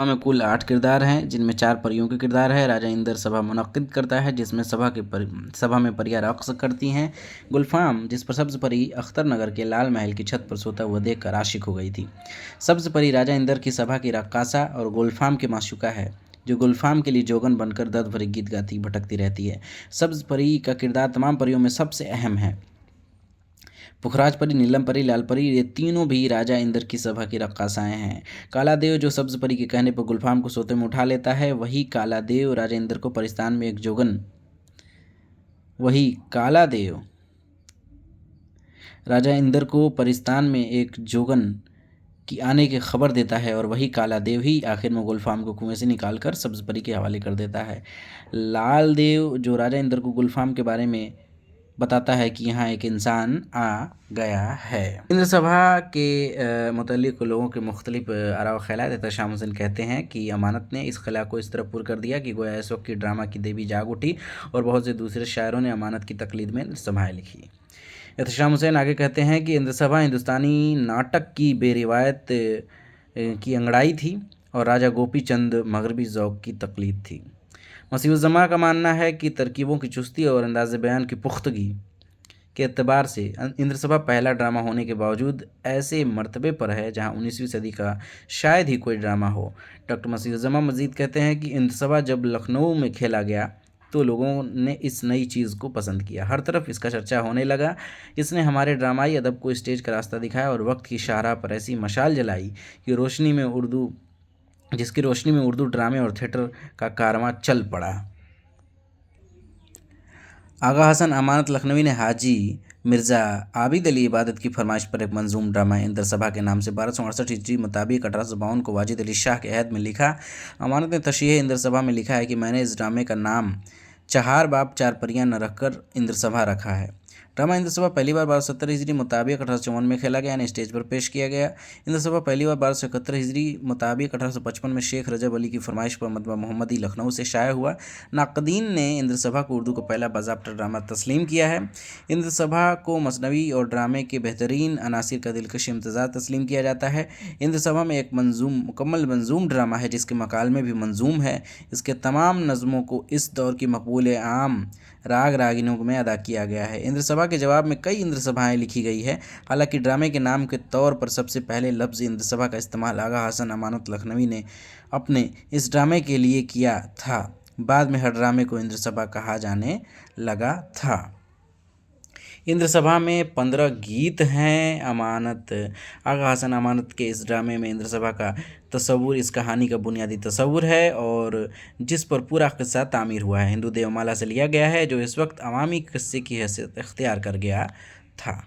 में कुल 8 किरदार हैं, जिनमें 4 परियों के किरदार है। राजा इंदर सभा मुनक्किद करता है, जिसमें सभा में परियां रक़्स करती हैं। गुलफाम, जिस पर सब्ज़ परी अख्तर नगर के लाल महल की छत पर सोता हुआ देखकर आशिक हो गई थी। सब्ज़ परी राजा इंदर की सभा की रक्कासा और गुलफाम की माशूका है, जो गुलफाम के लिए जोगन बनकर दर्द भरे गीत गाती भटकती रहती है। सब्ज़ परी का किरदार तमाम परियों में सबसे अहम है। पुखराज परी, नीलम परी, लाल परी, ये तीनों भी राजा इंदर की सभा की रक्कासाएँ हैं। काला देव, जो सब्ज़ परी के कहने पर गुलफाम को सोते में उठा लेता है, वही काला देव राजा इंदर को परिस्तान में एक जोगन वही काला देव राजा इंदर को परिस्तान में एक जोगन की आने की खबर देता है, और वही काला देव ही आखिर में गुलफाम को कुएं से निकालकर सब्ज़ परी के हवाले कर देता है। लाल देव, जो राजा इंदर को गुलफाम के बारे में बताता है कि यहाँ एक इंसान आ गया है। इंद्र सभा के मुतल्लिक़ लोगों के मुख्तलिफ आरा व ख़यालात। एहतशाम हुसैन कहते हैं कि अमानत ने इस ख़ला को इस तरह पुर कर दिया कि गोया इस वक्त की ड्रामा की देवी जाग उठी, और बहुत से दूसरे शायरों ने अमानत की तकलीद में सभाएँ लिखी। एहतशाम हुसैन आगे कहते हैं कि इंद्र सभा हिंदुस्तानी नाटक की बेरिवायत की अंगड़ाई थी, और राजा गोपी चंद मगरबी ज़ौक़ की तकलीद थी। मसीहुज़्ज़मा का मानना है कि तरकीबों की चुस्ती और अंदाज़ बयान की पुख्तगी के एतबार से इंद्र सभा पहला ड्रामा होने के बावजूद ऐसे मर्तबे पर है जहां 19वीं सदी का शायद ही कोई ड्रामा हो। डॉक्टर मसीहुज़्ज़मा मज़ीद कहते हैं कि इंद्र सभा जब लखनऊ में खेला गया तो लोगों ने इस नई चीज़ को पसंद किया। हर तरफ इसका चर्चा होने लगा। इसने हमारे ड्रामाई अदब को स्टेज का रास्ता दिखाया और वक्त की शाहराह पर ऐसी मशाल जलाई कि जिसकी रोशनी में उर्दू ड्रामे और थिएटर का कारवां चल पड़ा। आगा हसन अमानत लखनवी ने हाजी मिर्ज़ा आबिद अली इबादत की फरमाइश पर एक मंजूम ड्रामा इंदर सभा के नाम से 1268 हिजरी मुताबिक 1852 को वाजिद अली शाह के अहद में लिखा। अमानत ने तशरीह इंदर सभा में लिखा है कि मैंने इस ड्रामे का नाम चहार बाप चार परियां न रखकर इंदर सभा रखा है। ड्रामा इंदर सभा पहली बार 1270 हिजरी मुताबिक 1854 में खेला गया, यानी स्टेज पर पेश किया गया। इंदर सभा पहली बार 1271 हिजरी मुताबिक 1855 में शेख रजब अली की फरमाइश पर मतबा मोहम्मदी लखनऊ से शाया हुआ। नाक़दीन ने इंदर सभा को उर्दू का पहला बाज़ाब्ता ड्रामा तस्लीम किया है। इंदर सभा को मसनवी और ड्रामे के बेहतरीन अनासिर का दिलकश इम्तज़ाज तस्लीम किया जाता है। इंदर सभा में एक मुकम्मल मंजूम ड्रामा है, जिसके मकालमे भी मंजूम है। इसके तमाम नज़मों को इस दौर की मकबूल आम राग रागिनों में अदा किया गया है। इंद्र सभा के जवाब में कई इंद्र सभाएँ लिखी गई है। हालांकि ड्रामे के नाम के तौर पर सबसे पहले लफ्ज़ इंद्र सभा का इस्तेमाल आगा हसन अमानत लखनवी ने अपने इस ड्रामे के लिए किया था। बाद में हर ड्रामे को इंद्र सभा कहा जाने लगा था। इंद्र सभा में 15 गीत हैं। आगा हसन अमानत के इस ड्रामे में इंद्र सभा का तस्वुर इस कहानी का बुनियादी तस्वुर है, और जिस पर पूरा क़िस्सा तामीर हुआ है हिंदू देवमाला से लिया गया है, जो इस वक्त अवामी क़िस्से की हैसियत इख्तियार कर गया था।